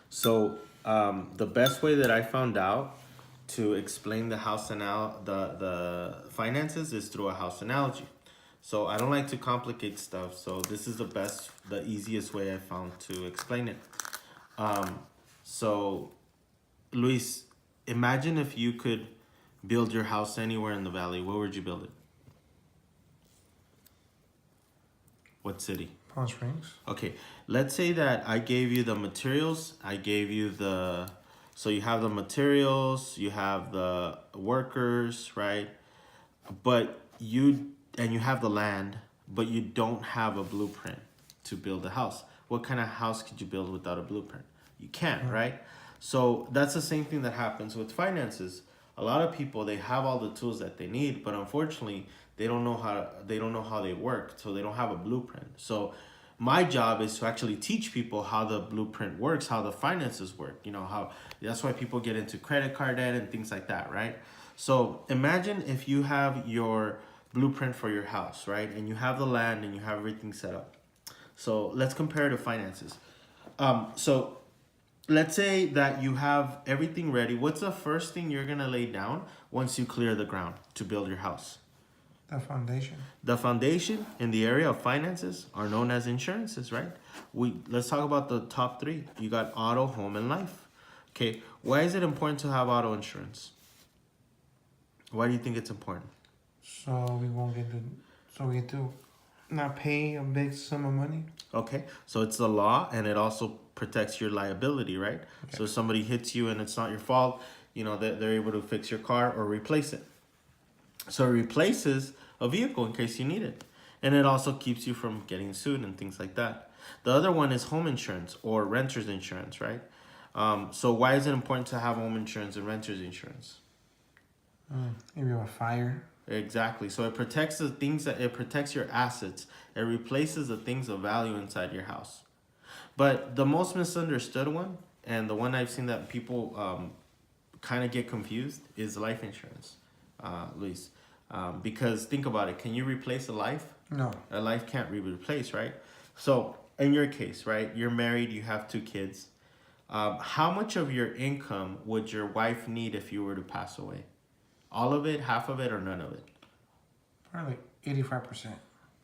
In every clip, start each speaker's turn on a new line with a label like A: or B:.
A: So the best way that I found out to explain the the finances is through a house analogy. So I don't like to complicate stuff. So this is the easiest way I found to explain it. Um, so Luis, imagine if you could build your house anywhere in the valley. Where would you build it? What city?
B: Palm Springs.
A: Okay, let's say that I gave you the materials. I gave you so you have the materials, you have the workers, right? But you have the land, but you don't have a blueprint to build a house. What kind of house could you build without a blueprint? You can't, right? So that's the same thing that happens with finances. A lot of people, they have all the tools that they need, but unfortunately they don't know how they work, so they don't have a blueprint. So my job is to actually teach people how the blueprint works, how the finances work. You know how that's why people get into credit card debt and things like that, right? So imagine if you have your blueprint for your house, right? And you have the land and you have everything set up. So let's compare to finances. So let's say that you have everything ready. What's the first thing you're gonna lay down once you clear the ground to build your house?
B: The foundation.
A: The foundation in the area of finances are known as insurances, right? Let's talk about the top three. You got auto, home, and life. Okay, why is it important to have auto insurance? Why do you think it's important?
B: So we won't get to. So we get to not pay a big sum of money.
A: Okay, so it's the law and it also protects your liability, right?
B: Okay.
A: So if somebody hits you and it's not your fault, you know, they're able to fix your car or replace it. So it replaces a vehicle in case you need it. And it also keeps you from getting sued and things like that. The other one is home insurance or renter's insurance, right? So why is it important to have home insurance and renter's insurance?
B: Maybe a fire.
A: Exactly. So it protects it protects your assets. It replaces the things of value inside your house. But the most misunderstood one, and the one I've seen that people kind of get confused, is life insurance, Luis. Because think about it, can you replace a life?
B: No.
A: A life can't be replaced, right? So in your case, right, you're married, you have 2 kids. How much of your income would your wife need if you were to pass away? All of it, half of it, or none of it?
B: Probably 85%.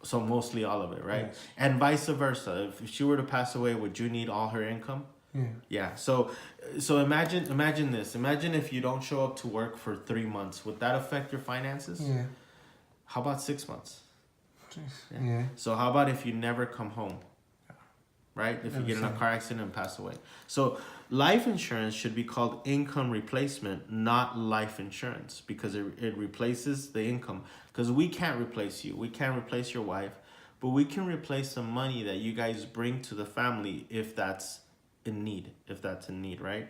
A: So mostly all of it, right?
B: Yes.
A: And vice versa. If she were to pass away, would you need all her income?
B: Yeah.
A: Yeah. So imagine this. Imagine if you don't show up to work for 3 months. Would that affect your finances?
B: Yeah.
A: How about 6 months?
B: Yeah.
A: So how about if you never come home? Right? If you get in a car accident and pass away. So life insurance should be called income replacement, not life insurance, because it replaces the income. Because we can't replace you. We can't replace your wife, but we can replace the money that you guys bring to the family if that's in need. If that's in need, right?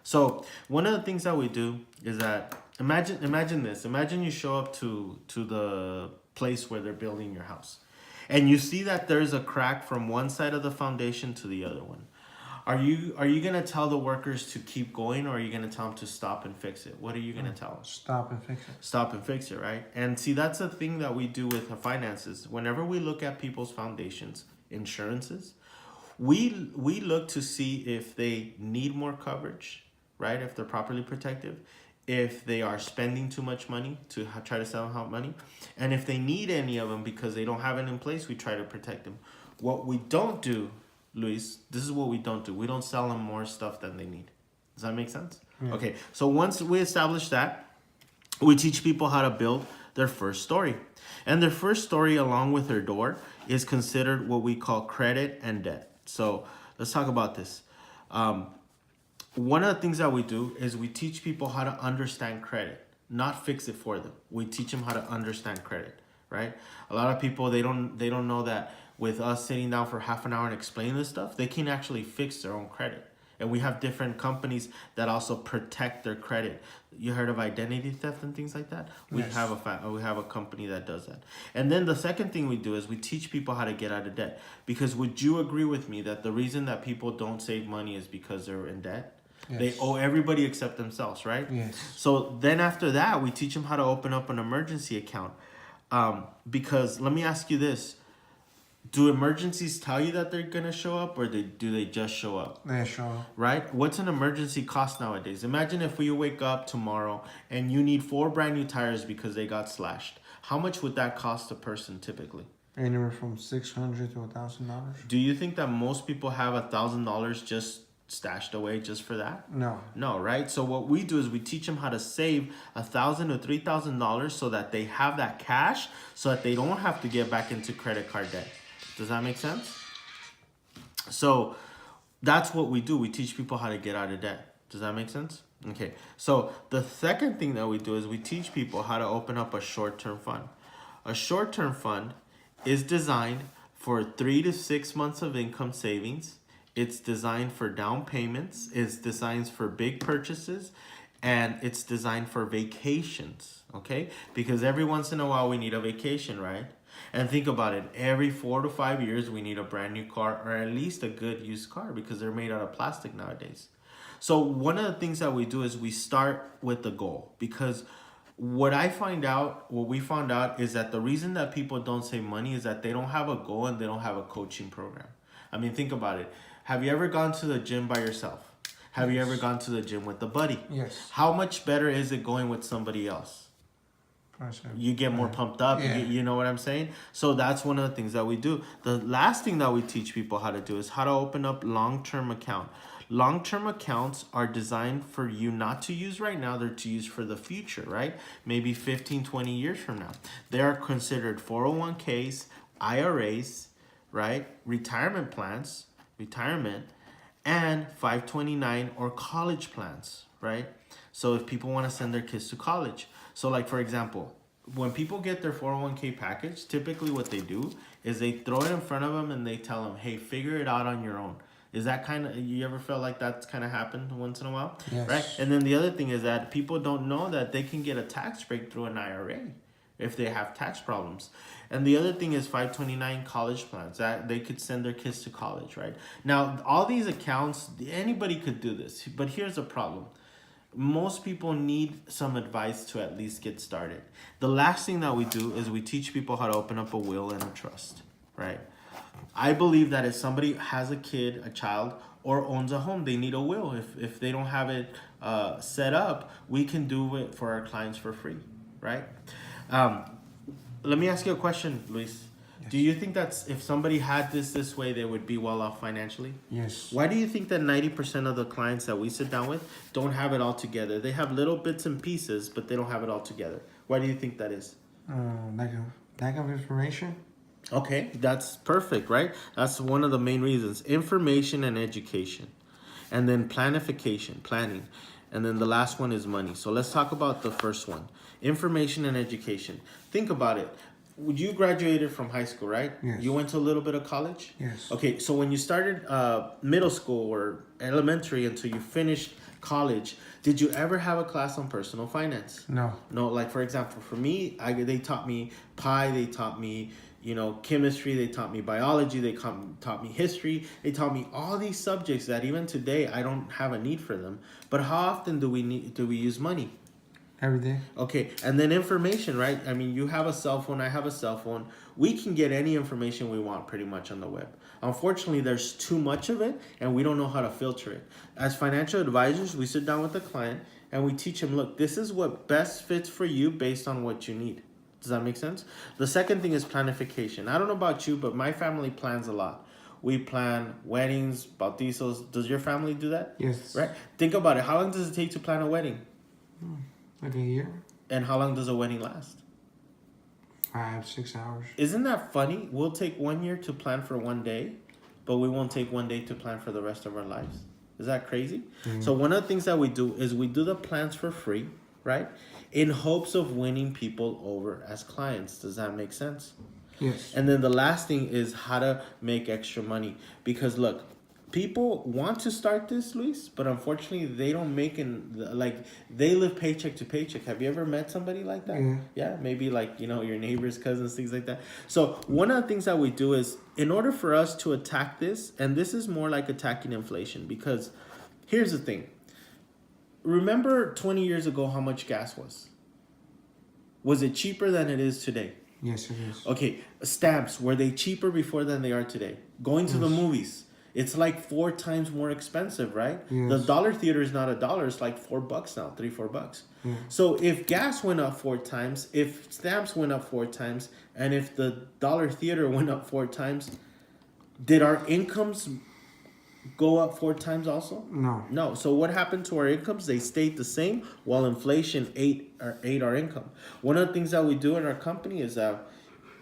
A: So one of the things that we do is that imagine this. Imagine you show up to the place where they're building your house. And you see that there's a crack from one side of the foundation to the other one. Are you gonna tell the workers to keep going, or are you gonna tell them to stop and fix it? What are you gonna tell them?
B: Stop and fix it.
A: Stop and fix it, right? And see, that's the thing that we do with the finances. Whenever we look at people's foundations, insurances, we look to see if they need more coverage, right? If they're properly protected, if they are spending too much money to try to sell out money, and if they need any of them because they don't have it in place, we try to protect them. What we don't do, Luis, this is what we don't do. We don't sell them more stuff than they need. Does that make sense? Yeah. Okay, so once we establish that, we teach people how to build their first story. And their first story, along with their door, is considered what we call credit and debt. So let's talk about this. One of the things that we do is we teach people how to understand credit, not fix it for them. We teach them how to understand credit, right? A lot of people, they don't know that with us sitting down for half an hour and explaining this stuff, they can actually fix their own credit. And we have different companies that also protect their credit. You heard of identity theft and things like that? We
B: Yes.
A: we have a company that does that. And then the second thing we do is we teach people how to get out of debt. Because would you agree with me that the reason that people don't save money is because they're in debt?
B: Yes.
A: They owe everybody except themselves, right?
B: Yes.
A: So then after that, we teach them how to open up an emergency account. Because let me ask you this. Do emergencies tell you that they're gonna show up, or do they just show up?
B: They show.
A: Right? What's an emergency cost nowadays? Imagine if we wake up tomorrow and you need 4 brand new tires because they got slashed. How much would that cost a person typically?
B: Anywhere from $600 to $1,000.
A: Do you think that most people have $1,000 just stashed away just for that?
B: No.
A: No, right? So what we do is we teach them how to save $1,000 to $3,000 so that they have that cash, so that they don't have to get back into credit card debt. Does that make sense? So that's what we do. We teach people how to get out of debt. Does that make sense? Okay. So the second thing that we do is we teach people how to open up a short-term fund. A short-term fund is designed for 3 to 6 months of income savings. It's designed for down payments. It's designed for big purchases. And it's designed for vacations. Okay? Because every once in a while we need a vacation, right? And think about it. Every 4 to 5 years, we need a brand new car, or at least a good used car, because they're made out of plastic nowadays. So one of the things that we do is we start with the goal, because what we found out is that the reason that people don't save money is that they don't have a goal and they don't have a coaching program. I mean, think about it. Have you ever gone to the gym by yourself? Have you ever gone to the gym with a buddy?
B: Yes.
A: How much better is it going with somebody else? You get more pumped up.
B: Yeah.
A: You know what I'm saying? So that's one of the things that we do. The last thing that we teach people how to do is how to open up long-term account. Long-term accounts are designed for you not to use right now. They're to use for the future, right? Maybe 15, 20 years from now. They are considered 401ks, IRAs, right? Retirement plans, and 529 or college plans, right? So if people want to send their kids to college. So like, for example, when people get their 401k package, typically what they do is they throw it in front of them and they tell them, hey, figure it out on your own. Is that kind of, you ever felt like that's kind of happened once in a while?
B: Yes.
A: Right? And then the other thing is that people don't know that they can get a tax break through an IRA if they have tax problems. And the other thing is 529 college plans, that they could send their kids to college, right? Now, all these accounts, anybody could do this, but here's the problem. Most people need some advice to at least get started. The last thing that we do is we teach people how to open up a will and a trust, right? I believe that if somebody has a kid, a child, or owns a home, they need a will. If they don't have it set up, we can do it for our clients for free, right? Let me ask you a question, Luis. Yes. Do you think that if somebody had this way, they would be well off financially?
B: Yes.
A: Why do you think that 90% of the clients that we sit down with don't have it all together? They have little bits and pieces, but they don't have it all together. Why do you think that is?
B: Lack of information.
A: Okay, that's perfect, right? That's one of the main reasons. Information and education. And then planning. And then the last one is money. So let's talk about the first one. Information and education. Think about it. You graduated from high school, right?
B: Yes.
A: You went to a little bit of college?
B: Yes.
A: Okay, so when you started middle school or elementary until you finished college, did you ever have a class on personal finance?
B: No.
A: No, like for example, for me, they taught me pi, they taught me, chemistry, they taught me biology, they taught me history, they taught me all these subjects that even today I don't have a need for them. But how often do we use money?
B: Every day.
A: Okay, and then information, right? I mean, you have a cell phone, I have a cell phone. We can get any information we want pretty much on the web. Unfortunately, there's too much of it, and we don't know how to filter it. As financial advisors, we sit down with the client, and we teach them, look, this is what best fits for you based on what you need. Does that make sense? The second thing is planification. I don't know about you, but my family plans a lot. We plan weddings, bautizos. Does your family do that?
B: Yes.
A: Right? Think about it. How long does it take to plan a wedding?
B: Like a year.
A: And how long does a wedding last?
B: 5-6 hours.
A: Isn't that funny? We'll take 1 year to plan for 1 day, but we won't take 1 day to plan for the rest of our lives. Is that crazy? Mm-hmm. So one of the things that we do is we do the plans for free, right? In hopes of winning people over as clients. Does that make sense?
B: Yes.
A: And then the last thing is how to make extra money. Because look, people want to start this, Luis, but unfortunately they don't make they live paycheck to paycheck. Have you ever met somebody like that?
B: Yeah.
A: Yeah, maybe like, your neighbors, cousins, things like that. So one of the things that we do is, in order for us to attack this, and this is more like attacking inflation, because here's the thing. Remember 20 years ago how much gas was? Was it cheaper than it is today?
B: Yes, it is.
A: Okay, stamps, were they cheaper before than they are today? Going to the
B: Yes.
A: movies, it's like 4 times more expensive, right?
B: Yes.
A: The dollar theater is not $1, it's like $4 now, $3-4.
B: Yeah.
A: So if gas went up 4 times, if stamps went up 4 times, and if the dollar theater went up 4 times, did our incomes go up 4 times also?
B: No.
A: No. So what happened to our incomes? They stayed the same while inflation ate our income. One of the things that we do in our company is that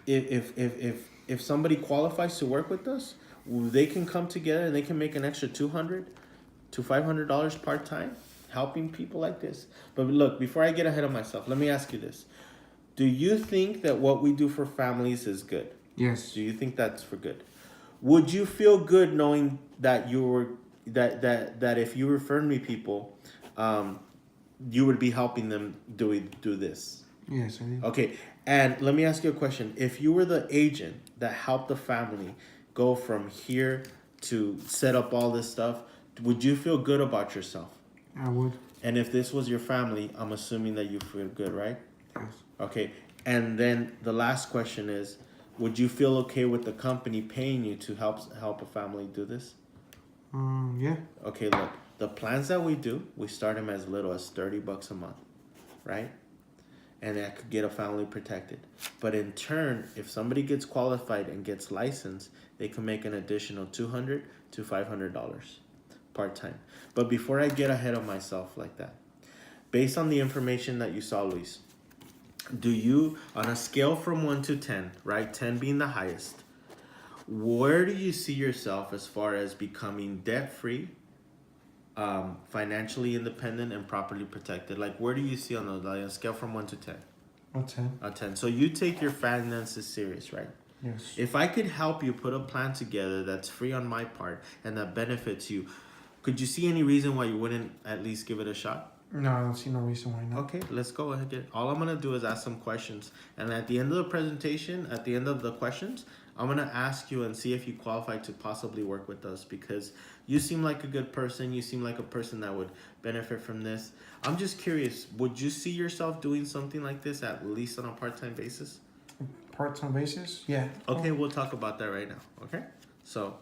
A: if somebody qualifies to work with us, they can come together and they can make an extra $200 to $500 part time, helping people like this. But look, before I get ahead of myself, let me ask you this: do you think that what we do for families is good?
B: Yes.
A: Do you think that's for good? Would you feel good knowing that you were that if you referred me people, you would be helping them do this?
B: Yes, I did.
A: Okay, and let me ask you a question. If you were the agent that helped the family go from here to set up all this stuff, would you feel good about yourself?
B: I would.
A: And if this was your family, I'm assuming that you feel good, right?
B: Yes.
A: Okay, and then the last question is, would you feel okay with the company paying you to help a family do this?
B: Yeah.
A: Okay, look, the plans that we do, we start them as little as $30 a month, right? And that could get a family protected. But in turn, if somebody gets qualified and gets licensed, they can make an additional $200 to $500 part-time. But before I get ahead of myself like that, based on the information that you saw, Luis, do you, on a scale from 1 to 10, right, 10 being the highest, where do you see yourself as far as becoming debt-free, financially independent, and properly protected? Like, where do you see on a scale from 1 to 10?
B: A 10.
A: A 10. So you take your finances serious, right?
B: Yes.
A: If I could help you put a plan together that's free on my part and that benefits you, could you see any reason why you wouldn't at least give it a shot?
B: No, I don't see no reason why not.
A: Okay, let's go ahead. All I'm gonna do is ask some questions, and at the end of the presentation, at the end of the questions, I'm gonna ask you and see if you qualify to possibly work with us, because you seem like a good person. You seem like a person that would benefit from this. I'm just curious, would you see yourself doing something like this at least on a part-time basis?
B: Part-time basis? Yeah.
A: Okay, we'll talk about that right now. Okay, so